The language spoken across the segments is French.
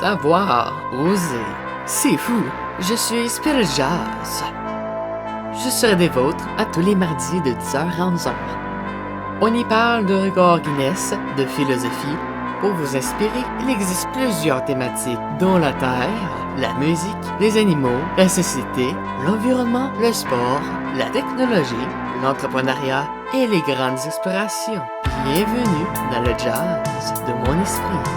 Savoir, oser. C'est fou. Je suis Spirit Jazz. Je serai des vôtres à tous les mardis de 10h à 11h. On y parle de records Guinness, de philosophie. Pour vous inspirer, il existe plusieurs thématiques, dont la terre, la musique, les animaux, la société, l'environnement, le sport, la technologie, l'entrepreneuriat et les grandes explorations. Bienvenue dans le jazz de mon esprit.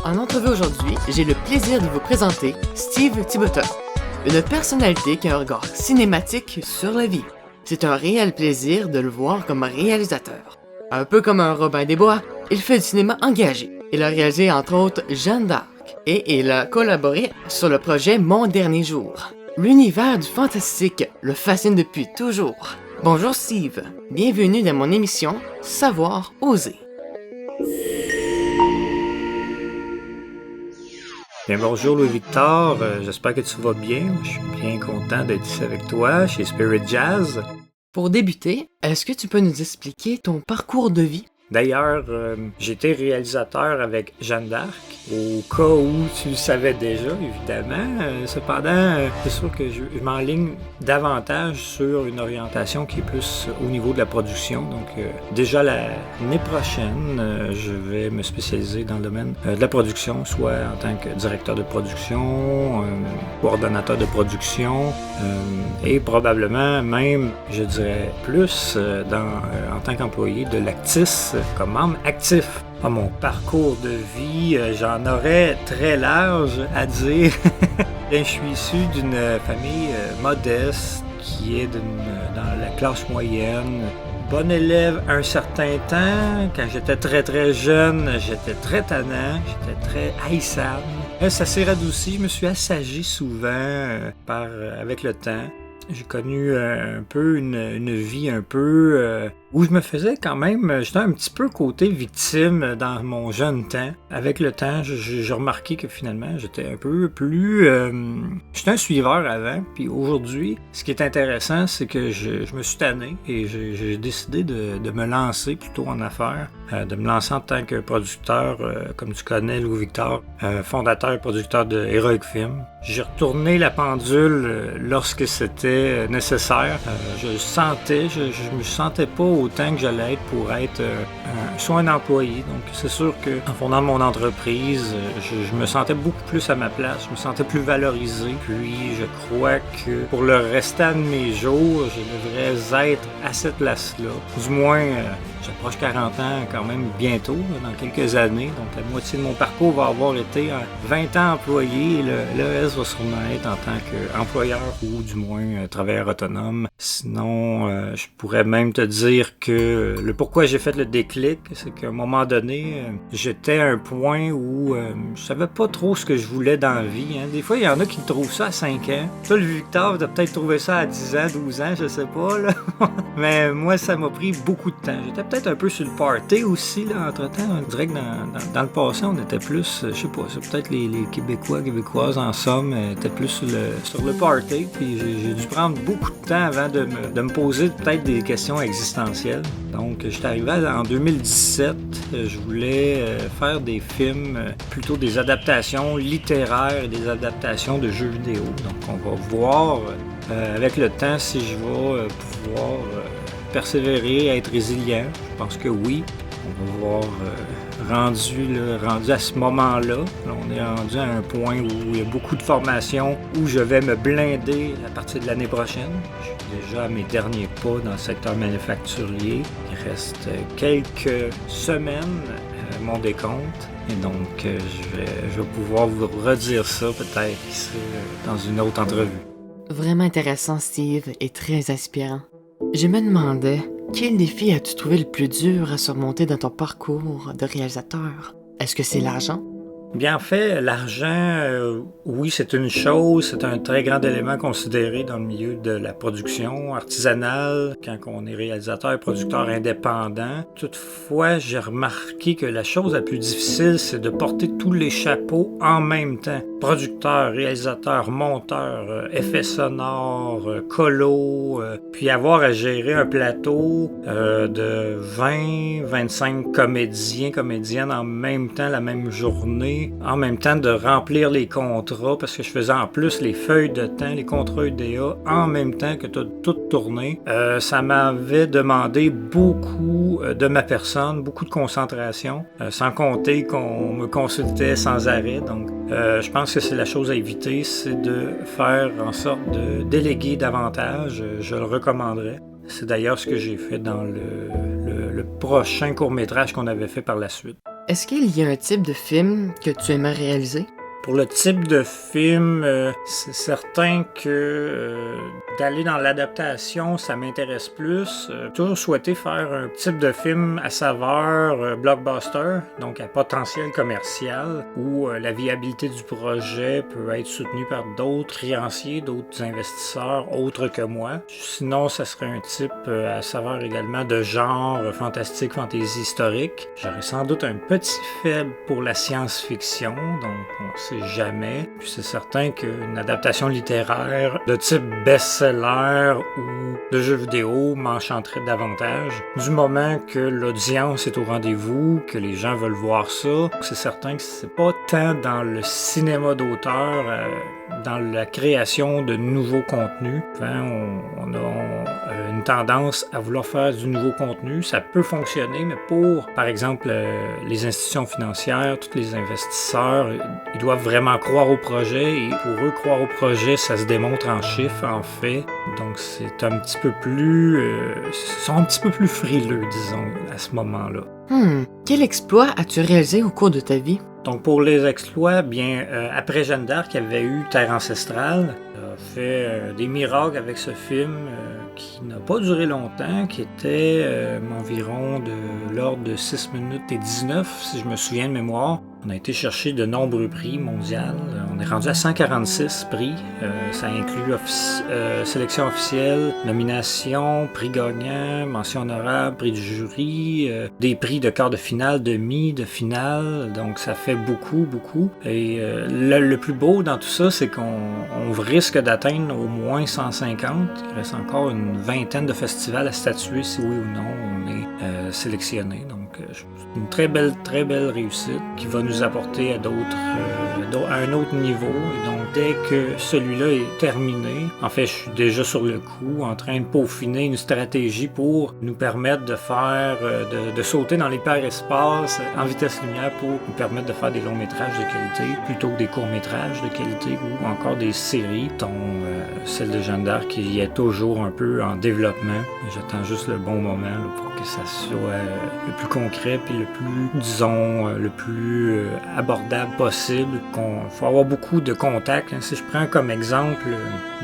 En entrevue aujourd'hui, j'ai le plaisir de vous présenter Steve Thibodeau, une personnalité qui a un regard cinématique sur la vie. C'est un réel plaisir de le voir comme réalisateur. Un peu comme un Robin des Bois, il fait du cinéma engagé. Il a réalisé entre autres Jeanne d'Arc et il a collaboré sur le projet Mon Dernier Jour. L'univers du fantastique le fascine depuis toujours. Bonjour Steve, bienvenue dans mon émission Savoir oser. Bien, bonjour Louis-Victor, j'espère que tu vas bien. Je suis bien content d'être ici avec toi chez Spirit Jazz. Pour débuter, est-ce que tu peux nous expliquer ton parcours de vie? D'ailleurs, j'étais réalisateur avec Jeanne d'Arc, au cas où tu le savais déjà, évidemment. Cependant, c'est sûr que je m'enligne davantage sur une orientation qui est plus au niveau de la production. Donc, déjà l'année prochaine, je vais me spécialiser dans le domaine de la production, soit en tant que directeur de production, coordonnateur de production, et probablement même, je dirais, plus en tant qu'employé de l'Actis, comme membre actif. À mon parcours de vie, j'en aurais très large à dire. Je suis issu d'une famille modeste qui est dans la classe moyenne. Bon élève un certain temps. Quand j'étais très jeune, j'étais très tannant, j'étais très haïssable. Ça s'est radouci, je me suis assagi souvent avec le temps. J'ai connu un peu une vie un peu où je me faisais quand même, j'étais un petit peu côté victime dans mon jeune temps. Avec le temps, j'ai remarqué que finalement, j'étais un peu plus... j'étais un suiveur avant, puis aujourd'hui, ce qui est intéressant, c'est que je me suis tanné et j'ai décidé de me lancer plutôt en affaires, de me lancer en tant que producteur, comme tu connais, Louis-Victor, fondateur et producteur de Heroic Film. J'ai retourné la pendule lorsque c'était nécessaire. Je le sentais, je me sentais pas autant que j'allais être pour être soit un employé. Donc c'est sûr qu'en fondant mon entreprise, je me sentais beaucoup plus à ma place, je me sentais plus valorisé. Puis je crois que pour le restant de mes jours, je devrais être à cette place-là. Du moins, j'approche 40 ans quand même bientôt, dans quelques années. Donc la moitié de mon parcours va avoir été 20 ans employé et le reste va sûrement être en tant qu'employeur ou du moins travailleur autonome. Sinon, je pourrais même te dire que le pourquoi j'ai fait le déclic, c'est qu'à un moment donné, j'étais à un point où je savais pas trop ce que je voulais dans la vie. Des fois, il y en a qui trouvent ça à 5 ans. Toi, le Victor, t'as peut-être trouvé ça à 10 ans, 12 ans, je sais pas, là. Mais moi, ça m'a pris beaucoup de temps. J'étais peut-être un peu sur le party aussi, là, entre-temps. On dirait que dans le passé, on était plus, je sais pas, c'est peut-être les Québécoises, en somme, étaient plus sur le party. Puis j'ai dû prendre beaucoup de temps avant de me poser peut-être des questions existentielles. Donc, je suis arrivé en 2017. Je voulais faire des films, plutôt des adaptations littéraires et des adaptations de jeux vidéo. Donc, on va voir avec le temps si je vais pouvoir persévérer, être résilient. Je pense que oui. On va voir rendu à ce moment-là. On est rendu à un point où il y a beaucoup de formations, où je vais me blinder à partir de l'année prochaine. Je suis déjà à mes derniers pas dans le secteur manufacturier. Il reste quelques semaines à mon décompte. Et donc, je vais pouvoir vous redire ça peut-être ici dans une autre entrevue. Vraiment intéressant, Steve, et très inspirant. Je me demandais, quel défi as-tu trouvé le plus dur à surmonter dans ton parcours de réalisateur? Est-ce que c'est l'argent? Bien, en fait, l'argent, oui, c'est une chose, c'est un très grand élément considéré dans le milieu de la production artisanale, quand on est réalisateur et producteur indépendant. Toutefois, j'ai remarqué que la chose la plus difficile, c'est de porter tous les chapeaux en même temps. Producteur, réalisateur, monteur, effets sonores, colo, puis avoir à gérer un plateau de 20-25 comédiennes en même temps, la même journée. En même temps de remplir les contrats, parce que je faisais en plus les feuilles de temps, les contrats UDA, en même temps que tout tourné. Ça m'avait demandé beaucoup de ma personne, beaucoup de concentration, sans compter qu'on me consultait sans arrêt. Donc, je pense que c'est la chose à éviter, c'est de faire en sorte de déléguer davantage. Je le recommanderais. C'est d'ailleurs ce que j'ai fait dans le prochain court-métrage qu'on avait fait par la suite. Est-ce qu'il y a un type de film que tu aimerais réaliser? Pour le type de film, c'est certain que d'aller dans l'adaptation, ça m'intéresse plus. J'ai toujours souhaité faire un type de film à saveur blockbuster, donc à potentiel commercial, où la viabilité du projet peut être soutenue par d'autres créanciers, d'autres investisseurs autres que moi. Sinon, ça serait un type à saveur également de genre fantastique, fantasy historique. J'aurais sans doute un petit faible pour la science-fiction, donc on sait jamais. Puis c'est certain qu'une adaptation littéraire de type best-seller ou de jeux vidéo m'enchanterait davantage. Du moment que l'audience est au rendez-vous, que les gens veulent voir ça, c'est certain que c'est pas tant dans le cinéma d'auteur, dans la création de nouveaux contenus. Enfin, on a une tendance à vouloir faire du nouveau contenu. Ça peut fonctionner, mais pour, par exemple, les institutions financières, tous les investisseurs, ils doivent vraiment croire au projet et pour eux, croire au projet, ça se démontre en chiffres, en faits. Donc, c'est un petit peu plus... ils sont un petit peu plus frileux, disons, à ce moment-là. Quel exploit as-tu réalisé au cours de ta vie? Donc pour les exploits, bien après Jeanne d'Arc, il y avait eu Terre ancestrale. Il a fait des miracles avec ce film qui n'a pas duré longtemps, qui était environ de l'ordre de 6 minutes et 19, si je me souviens de mémoire. On a été chercher de nombreux prix mondiaux. On est rendu à 146 prix. Ça inclut sélection officielle, nomination, prix gagnant, mention honorable, prix du jury, des prix de quart de finale, demi, de finale. Donc ça fait beaucoup. Et le plus beau dans tout ça, c'est qu'on risque d'atteindre au moins 150. Il reste encore une vingtaine de festivals à statuer si oui ou non on est sélectionné. Donc c'est une très belle réussite qui va nous apporter à un autre niveau. Et donc, dès que celui-là est terminé, en fait, je suis déjà sur le coup, en train de peaufiner une stratégie pour nous permettre de faire, de sauter dans l'hyperespace en vitesse lumière pour nous permettre de faire des longs métrages de qualité plutôt que des courts métrages de qualité ou encore des séries, dont celle de Jeanne d'Arc qui est toujours un peu en développement. J'attends juste le bon moment là, pour que ça soit le plus concret puis le plus, disons, le plus abordable possible. Il faut avoir beaucoup de contacts. Si je prends comme exemple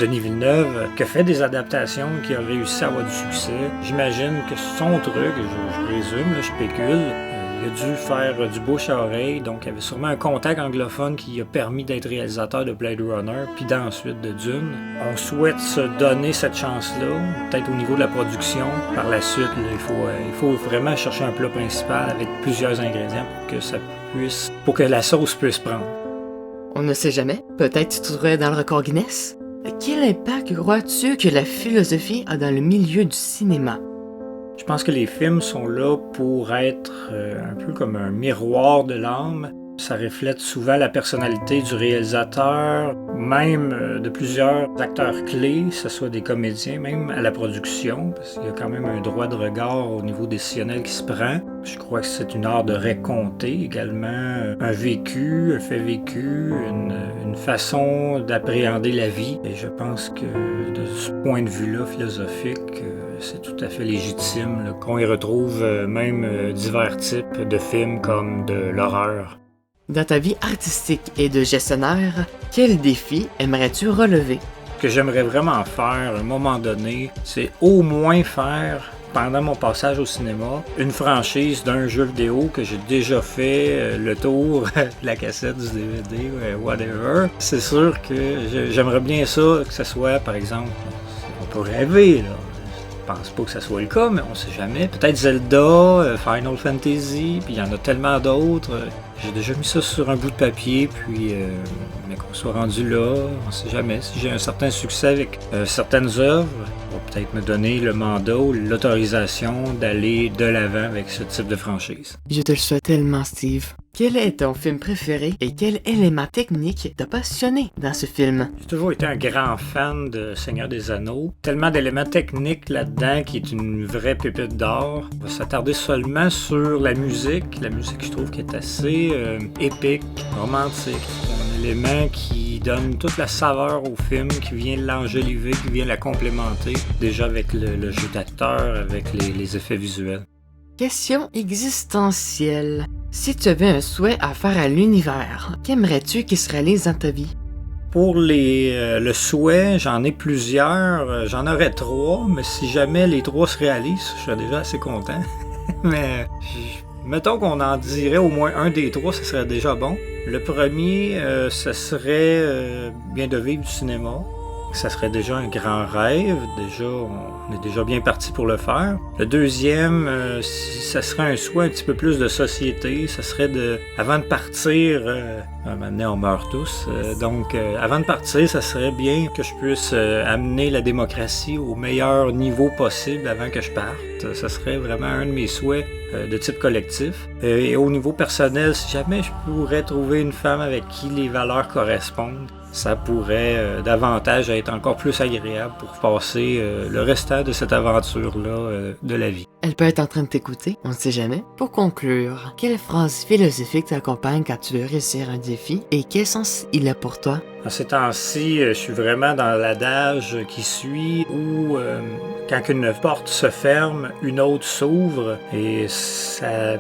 Denis Villeneuve, qui a fait des adaptations, qui a réussi à avoir du succès, j'imagine que son truc, je présume, là, je spécule, il a dû faire du bouche à oreille, donc il y avait sûrement un contact anglophone qui a permis d'être réalisateur de Blade Runner, puis d'ensuite de Dune. On souhaite se donner cette chance-là, peut-être au niveau de la production. Par la suite, là, il faut vraiment chercher un plat principal avec plusieurs ingrédients pour que la sauce puisse prendre. On ne sait jamais, peut-être tu trouverais dans le record Guinness. Quel impact crois-tu que la philosophie a dans le milieu du cinéma? Je pense que les films sont là pour être un peu comme un miroir de l'âme. Ça reflète souvent la personnalité du réalisateur, même de plusieurs acteurs clés, que ce soit des comédiens, même à la production, parce qu'il y a quand même un droit de regard au niveau décisionnel qui se prend. Je crois que c'est une art de raconter également un vécu, un fait vécu, une façon d'appréhender la vie. Et je pense que de ce point de vue-là philosophique, c'est tout à fait légitime là, qu'on y retrouve même divers types de films comme de l'horreur. Dans ta vie artistique et de gestionnaire, quel défi aimerais-tu relever? Ce que j'aimerais vraiment faire à un moment donné, c'est au moins faire pendant mon passage au cinéma, une franchise d'un jeu vidéo que j'ai déjà fait le tour de la cassette, du DVD, whatever. C'est sûr que j'aimerais bien ça, que ce soit, par exemple, on peut rêver, là. Je pense pas que ça soit le cas, mais on sait jamais. Peut-être Zelda, Final Fantasy, puis il y en a tellement d'autres. J'ai déjà mis ça sur un bout de papier, puis mais qu'on soit rendu là, on sait jamais. Si j'ai un certain succès avec certaines œuvres, on va peut-être me donner le mandat ou l'autorisation d'aller de l'avant avec ce type de franchise. Je te le souhaite tellement, Steve. Quel est ton film préféré et quel élément technique t'a passionné dans ce film? J'ai toujours été un grand fan de Seigneur des Anneaux. Tellement d'éléments techniques là-dedans qui est une vraie pépite d'or. On va s'attarder seulement sur la musique. La musique, je trouve, qui est assez épique, romantique. Un élément qui donne toute la saveur au film, qui vient l'enjoliver, qui vient la complémenter. Déjà avec le jeu d'acteur, avec les effets visuels. Question existentielle. Si tu avais un souhait à faire à l'univers, qu'aimerais-tu qu'il se réalise dans ta vie? Pour le souhait, j'en ai plusieurs. J'en aurais 3, mais si jamais les 3 se réalisent, je serais déjà assez content. Mais mettons qu'on en dirait au moins un des 3, ce serait déjà bon. Le premier, ce serait bien de vivre du cinéma. Ça serait déjà un grand rêve. Déjà, on est déjà bien parti pour le faire. Le deuxième, ça serait un souhait un petit peu plus de société. Ça serait avant de partir, maintenant on meurt tous, donc avant de partir, ça serait bien que je puisse amener la démocratie au meilleur niveau possible avant que je parte. Ça serait vraiment un de mes souhaits de type collectif. Et au niveau personnel, si jamais je pourrais trouver une femme avec qui les valeurs correspondent, ça pourrait davantage être encore plus agréable pour passer le restant de cette aventure-là de la vie. Elle peut être en train de t'écouter, on ne sait jamais. Pour conclure, quelle phrase philosophique t'accompagne quand tu veux réussir un défi et quel sens il a pour toi? En ces temps-ci, je suis vraiment dans l'adage qui suit où quand une porte se ferme, une autre s'ouvre et ça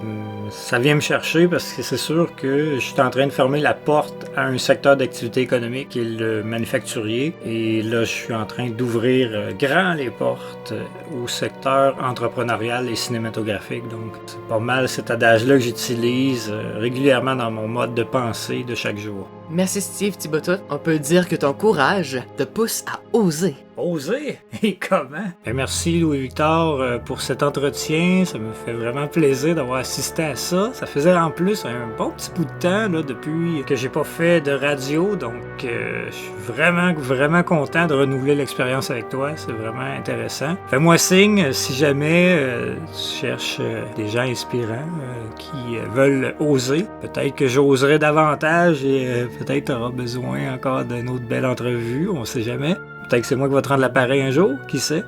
vient me chercher parce que c'est sûr que je suis en train de fermer la porte à un secteur d'activité économique qui est le manufacturier et là je suis en train d'ouvrir grand les portes au secteur entrepreneurial et cinématographique. Donc c'est pas mal cet adage-là que j'utilise régulièrement dans mon mode de pensée de chaque jour. Merci Steve Thibodeau. On peut dire que ton courage te pousse à oser. Oser? Et comment? Merci Louis-Victor pour cet entretien. Ça me fait vraiment plaisir d'avoir assisté à ça. Ça faisait en plus un bon petit bout de temps là, depuis que j'ai pas fait de radio. Donc je suis vraiment content de renouveler l'expérience avec toi. C'est vraiment intéressant. Fais-moi signe si jamais tu cherches des gens inspirants qui veulent oser. Peut-être que j'oserai davantage et peut-être tu auras besoin encore d'une autre belle entrevue. On sait jamais. Peut-être que c'est moi qui va te rendre l'appareil un jour, qui sait?